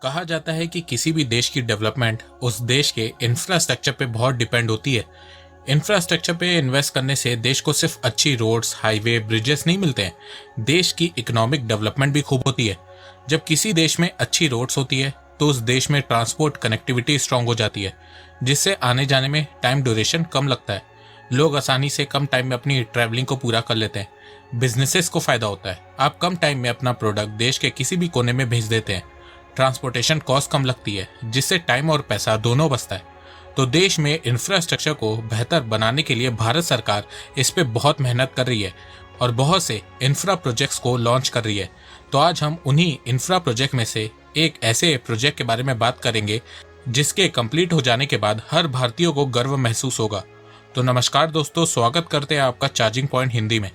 कहा जाता है कि किसी भी देश की डेवलपमेंट उस देश के इंफ्रास्ट्रक्चर पे बहुत डिपेंड होती है। इंफ्रास्ट्रक्चर पे इन्वेस्ट करने से देश को सिर्फ अच्छी रोड्स, हाईवे, ब्रिजेस नहीं मिलते हैं, देश की इकोनॉमिक डेवलपमेंट भी खूब होती है। जब किसी देश में अच्छी रोड्स होती है तो उस देश में ट्रांसपोर्ट कनेक्टिविटी स्ट्रांग हो जाती है, जिससे आने जाने में टाइम ड्यूरेशन कम लगता है। लोग आसानी से कम टाइम में अपनी ट्रैवलिंग को पूरा कर लेते हैं। बिजनेसेस को फायदा होता है, आप कम टाइम में अपना प्रोडक्ट देश के किसी भी कोने में भेज देते हैं। ट्रांसपोर्टेशन कॉस्ट कम लगती है, जिससे टाइम और पैसा दोनों बचता है। तो देश में इंफ्रास्ट्रक्चर को बेहतर बनाने के लिए भारत सरकार इस पे बहुत मेहनत कर रही है और बहुत से इंफ्रा प्रोजेक्ट्स को लॉन्च कर रही है। तो आज हम उन्हीं इंफ्रा प्रोजेक्ट में से एक ऐसे प्रोजेक्ट के बारे में बात करेंगे जिसके कंप्लीट हो जाने के बाद हर भारतीय को गर्व महसूस होगा। तो नमस्कार दोस्तों, स्वागत करते हैं आपका चार्जिंग पॉइंट हिंदी में।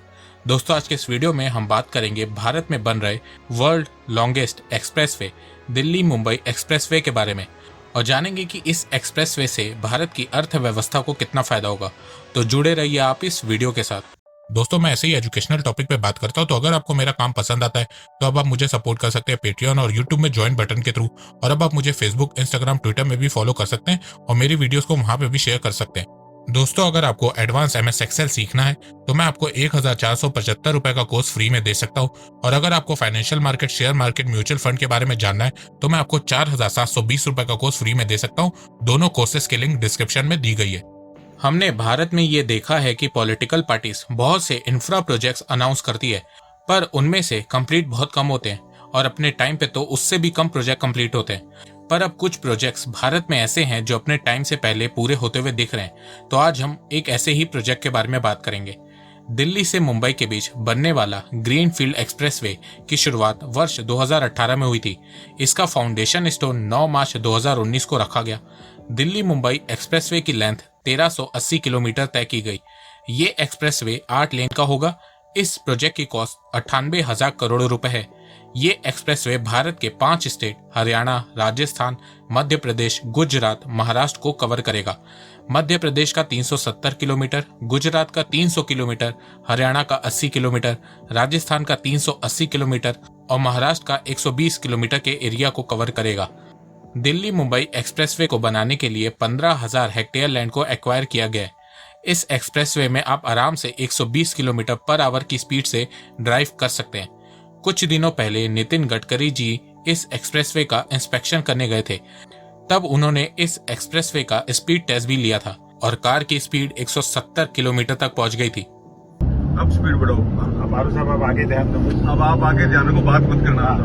दोस्तों, आज के इस वीडियो में हम बात करेंगे भारत में बन रहे world longest expressway Delhi Mumbai expressway के बारे में और जानेंगे कि इस एक्सप्रेसवे से भारत की अर्थव्यवस्था को कितना फायदा होगा। तो जुड़े रहिए आप इस वीडियो के साथ। दोस्तों, मैं ऐसे ही एजुकेशनल टॉपिक पे बात करता हूँ, तो अगर आपको मेरा काम पसंद आता है तो अब आप मुझे सपोर्ट कर सकते हैं पेट्रियन और यूट्यूब में ज्वाइन बटन के थ्रू। और अब आप मुझे फेसबुक, इंस्टाग्राम, ट्विटर में भी फॉलो कर सकते हैं और मेरी वीडियोस को वहां पे भी शेयर कर सकते हैं। दोस्तों, अगर आपको एडवांस MS एक्सेल सीखना है तो मैं आपको 1475 रुपए का कोर्स फ्री में दे सकता हूँ। और अगर आपको financial market, share market, mutual fund के बारे में जानना है तो मैं आपको 4720 रुपए का कोर्स फ्री में दे सकता हूँ। दोनों कोर्सेज की लिंक डिस्क्रिप्शन में दी गई है। हमने भारत में ये देखा है कि पॉलिटिकल पार्टीज बहुत से इंफ्रा प्रोजेक्ट्स अनाउंस करती है, पर उनमें से कंप्लीट बहुत कम होते हैं और अपने टाइम पे तो उससे भी कम प्रोजेक्ट कंप्लीट होते हैं। पर अब कुछ प्रोजेक्ट्स भारत में ऐसे हैं जो अपने टाइम से पहले पूरे होते हुए दिख रहे हैं। तो आज हम एक ऐसे ही प्रोजेक्ट के बारे में बात करेंगे। दिल्ली से मुंबई के बीच बनने वाला ग्रीन फील्ड एक्सप्रेसवे की शुरुआत वर्ष 2018 में हुई थी। इसका फाउंडेशन स्टोन 9 मार्च 2019 को रखा गया। दिल्ली मुंबई एक्सप्रेसवे की लेंथ 1380 किलोमीटर तय की गई। ये एक्सप्रेसवे 8 लेन का होगा। इस प्रोजेक्ट की कॉस्ट 98,000 करोड़ रुपए है। ये एक्सप्रेसवे भारत के 5 स्टेट हरियाणा, राजस्थान, मध्य प्रदेश, गुजरात, महाराष्ट्र को कवर करेगा। मध्य प्रदेश का 370 किलोमीटर, गुजरात का 300 किलोमीटर, हरियाणा का 80 किलोमीटर, राजस्थान का 380 किलोमीटर और महाराष्ट्र का 120 किलोमीटर के एरिया को कवर करेगा। दिल्ली मुंबई एक्सप्रेसवे को बनाने के लिए 15,000 हेक्टेयर लैंड को एक्वायर किया गया है। इस एक्सप्रेसवे में आप आराम से 120 किलोमीटर पर आवर की स्पीड से ड्राइव कर सकते हैं। कुछ दिनों पहले नितिन गडकरी जी इस एक्सप्रेसवे का इंस्पेक्शन करने गए थे। तब उन्होंने इस एक्सप्रेसवे का स्पीड टेस्ट भी लिया था और कार की स्पीड 170 किलोमीटर तक पहुंच गई थी। अब स्पीड बढ़ाओ। अब आरू साहब, अब आगे ध्यान दो। अब आप आगे ध्यान रखो, बात मत करना।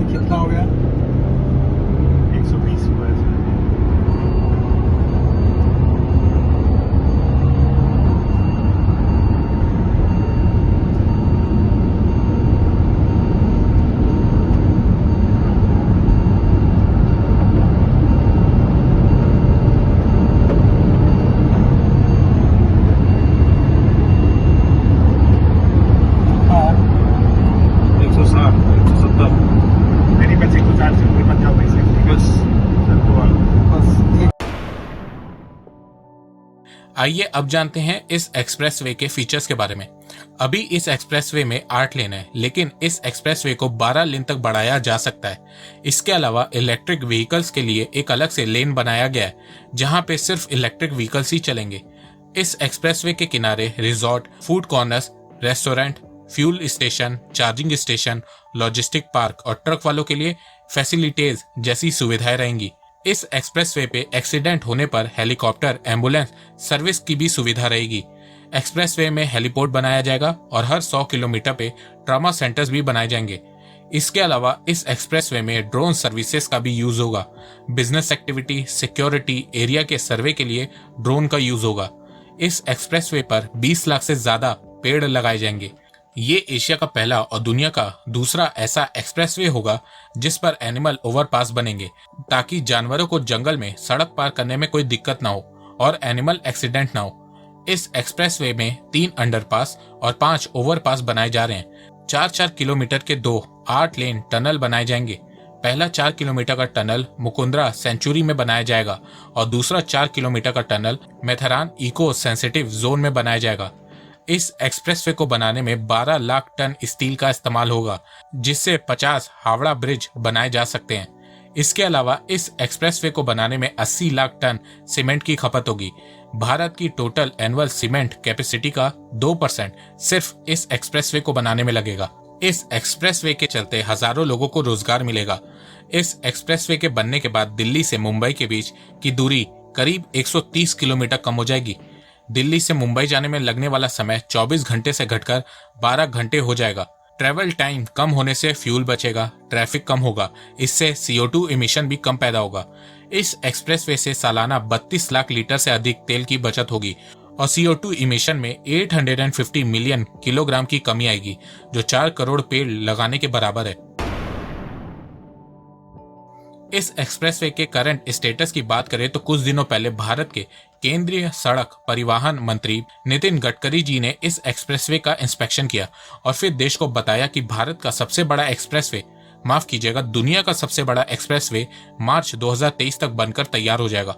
कितना हो गया? 120 हुआ है। आइए अब जानते हैं इस एक्सप्रेसवे के फीचर्स के बारे में। अभी इस एक्सप्रेसवे में 8 लेन है, लेकिन इस एक्सप्रेसवे को 12 लेन तक बढ़ाया जा सकता है। इसके अलावा इलेक्ट्रिक व्हीकल्स के लिए एक अलग से लेन बनाया गया है, जहां पे सिर्फ इलेक्ट्रिक व्हीकल्स ही चलेंगे। इस एक्सप्रेसवे के किनारे resort, food corners, restaurant, fuel station, charging station, logistic park और ट्रक वालों के लिए फैसिलिटीज जैसी सुविधाएं रहेंगी। इस एक्सप्रेसवे पे एक्सीडेंट होने पर हेलीकॉप्टर, एम्बुलेंस सर्विस की भी सुविधा रहेगी। एक्सप्रेसवे में हेलीपोर्ट बनाया जाएगा और हर 100 किलोमीटर पे ट्रॉमा सेंटर्स भी बनाए जाएंगे। इसके अलावा इस एक्सप्रेसवे में ड्रोन सर्विसेज का भी यूज होगा। बिजनेस एक्टिविटी, सिक्योरिटी, एरिया के सर्वे के लिए ड्रोन का यूज होगा। इस एक्सप्रेसवे पर 20 लाख से ज्यादा पेड़ लगाए जाएंगे। ये एशिया का पहला और दुनिया का दूसरा ऐसा एक्सप्रेसवे होगा जिस पर एनिमल ओवरपास बनेंगे, ताकि जानवरों को जंगल में सड़क पार करने में कोई दिक्कत ना हो और एनिमल एक्सीडेंट ना हो। इस एक्सप्रेसवे में 3 अंडरपास और 5 ओवरपास बनाए जा रहे हैं। 4-4 किलोमीटर के 2 8 लेन टनल बनाए जाएंगे। पहला 4 किलोमीटर का टनल मुकुंदरा सेंचुरी में बनाया जाएगा और दूसरा 4 किलोमीटर का tunnel Matheran eco sensitive zone में बनाया जाएगा। इस एक्सप्रेसवे को बनाने में 12 लाख टन स्टील का इस्तेमाल होगा, जिससे 50 हावड़ा ब्रिज बनाए जा सकते हैं। इसके अलावा इस एक्सप्रेसवे को बनाने में 80 लाख टन सीमेंट की खपत होगी। भारत की टोटल एनुअल सीमेंट कैपेसिटी का 2% सिर्फ इस एक्सप्रेसवे को बनाने में लगेगा। इस एक्सप्रेसवे के चलते हजारों लोगों को रोजगार मिलेगा। इस एक्सप्रेसवे के बनने के बाद दिल्ली से मुंबई के बीच की दूरी करीब 130 किलोमीटर कम हो जाएगी। दिल्ली से मुंबई जाने में लगने वाला समय 24 घंटे से घटकर 12 घंटे हो जाएगा। ट्रेवल टाइम कम होने से फ्यूल बचेगा, ट्रैफिक कम होगा, इससे CO2 इमिशन भी कम पैदा होगा। इस एक्सप्रेसवे से सालाना 32 लाख लीटर से अधिक तेल की बचत होगी और CO2 इमिशन में 850 मिलियन किलोग्राम की कमी आएगी, जो 4 करोड़ पेड़ लगाने के बराबर है। इस एक्सप्रेसवे के करंट स्टेटस की बात करें तो कुछ दिनों पहले भारत के केंद्रीय सड़क परिवहन मंत्री नितिन गडकरी जी ने इस एक्सप्रेसवे का इंस्पेक्शन किया और फिर देश को बताया कि भारत का सबसे बड़ा एक्सप्रेसवे, माफ कीजिएगा, दुनिया का सबसे बड़ा एक्सप्रेसवे मार्च 2023 तक बनकर तैयार हो जाएगा।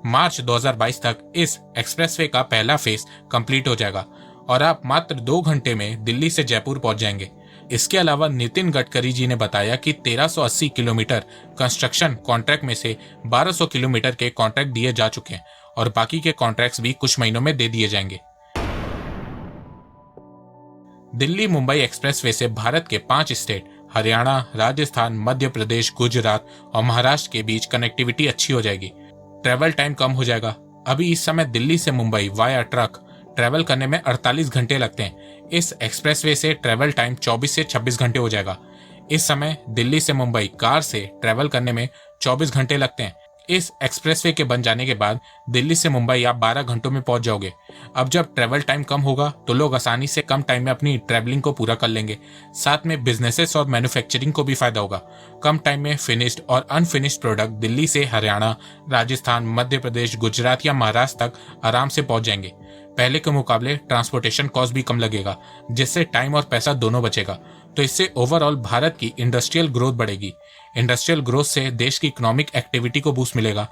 मार्च 2022 तक इस एक्सप्रेसवे का पहला फेज कंप्लीट हो जाएगा और आप मात्र 2 घंटे में दिल्ली से जयपुर पहुंच जाएंगे। इसके अलावा नितिन गडकरी जी ने बताया कि 1380 किलोमीटर कंस्ट्रक्शन कॉन्ट्रैक्ट में से 1200 किलोमीटर के कॉन्ट्रैक्ट दिए जा चुके हैं और बाकी के कॉन्ट्रैक्ट्स भी कुछ महीनों में दे दिए जाएंगे। दिल्ली मुंबई एक्सप्रेसवे से भारत के 5 स्टेट हरियाणा, राजस्थान, मध्य प्रदेश, गुजरात और महाराष्ट्र के बीच कनेक्टिविटी अच्छी हो जाएगी। ट्रेवल टाइम कम हो जाएगा। अभी इस समय दिल्ली से मुंबई वाया ट्रक ट्रेवल करने में 48 घंटे लगते हैं। इस एक्सप्रेसवे से ट्रेवल टाइम 24 से 26 घंटे हो जाएगा। इस समय दिल्ली से मुंबई कार से ट्रेवल करने में 24 घंटे लगते हैं। इस एक्सप्रेसवे के बन जाने के बाद दिल्ली से मुंबई आप 12 घंटों में पहुंच जाओगे। अब जब ट्रेवल टाइम कम होगा तो लोग आसानी से कम टाइम में अपनी ट्रेवलिंग को पूरा कर लेंगे। साथ में बिजनेसेस और मैन्युफैक्चरिंग को भी फायदा होगा। कम टाइम में फिनिश्ड और अनफिनिश्ड प्रोडक्ट दिल्ली से हरियाणा, राजस्थान, मध्य प्रदेश, गुजरात या महाराष्ट्र तक आराम से पहुंच जाएंगे। पहले के मुकाबले ट्रांसपोर्टेशन कॉस्ट भी कम लगेगा, जिससे टाइम और पैसा दोनों बचेगा। तो इससे ओवरऑल भारत की इंडस्ट्रियल ग्रोथ बढ़ेगी। इंडस्ट्रियल ग्रोथ से देश की इकोनॉमिक एक्टिविटी को बूस्ट मिलेगा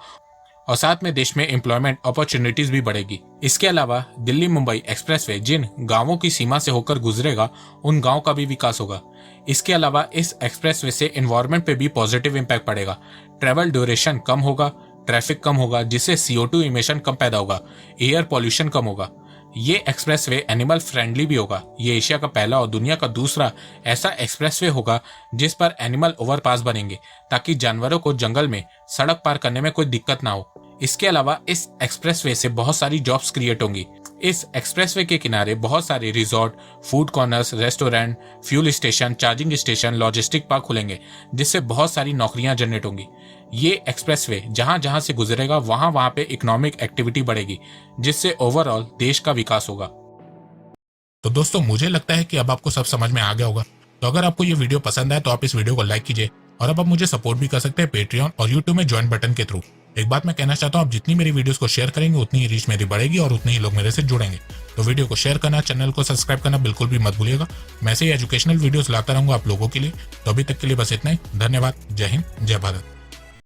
और साथ में देश में एम्प्लॉयमेंट अपॉर्चुनिटीज भी बढ़ेगी। इसके अलावा दिल्ली मुंबई एक्सप्रेसवे जिन गांवों की सीमा से होकर गुजरेगा, उन गांवों का भी विकास होगा। इसके अलावा इस एक्सप्रेसवे से एनवायरनमेंट पे भी पॉजिटिव इम्पैक्ट पड़ेगा। ट्रेवल ड्यूरेशन कम होगा, ट्रैफिक कम होगा, जिससे CO2 इमिशन कम पैदा होगा, एयर पॉल्यूशन कम होगा। ये एक्सप्रेसवे एनिमल फ्रेंडली भी होगा। ये एशिया का पहला और दुनिया का दूसरा ऐसा एक्सप्रेसवे होगा जिस पर एनिमल ओवरपास बनेंगे, ताकि जानवरों को जंगल में सड़क पार करने में कोई दिक्कत ना हो। इसके अलावा इस एक्सप्रेसवे से बहुत सारी जॉब्स क्रिएट होंगी। इस एक्सप्रेसवे के किनारे बहुत सारे resort, food corners, restaurant, fuel station, charging station, logistic park खुलेंगे, जिससे बहुत सारी नौकरियां जनरेट होंगी। ये एक्सप्रेसवे जहां जहां से गुजरेगा वहां वहां पे इकोनॉमिक एक्टिविटी बढ़ेगी, जिससे ओवरऑल देश का विकास होगा। तो दोस्तों, मुझे लगता है कि अब आपको सब समझ में आ गया होगा। तो अगर आपको ये वीडियो पसंद आए तो आप इस वीडियो को लाइक कीजिए और अब आप मुझे सपोर्ट भी कर सकते हैं पेट्रियन और यूट्यूब में ज्वाइन बटन के थ्रू। एक बात मैं कहना चाहता हूँ, आप जितनी मेरी वीडियोस को शेयर करेंगे उतनी ही रीच मेरी बढ़ेगी और उतने ही लोग मेरे से जुड़ेंगे। तो वीडियो को शेयर करना, चैनल को सब्सक्राइब करना बिल्कुल भी मत भूलिएगा। मैं ऐसे ही एजुकेशनल वीडियोस लाता रहूंगा आप लोगों के लिए। तो अभी तक के लिए बस इतना ही। धन्यवाद। जय हिंद, जय भारत।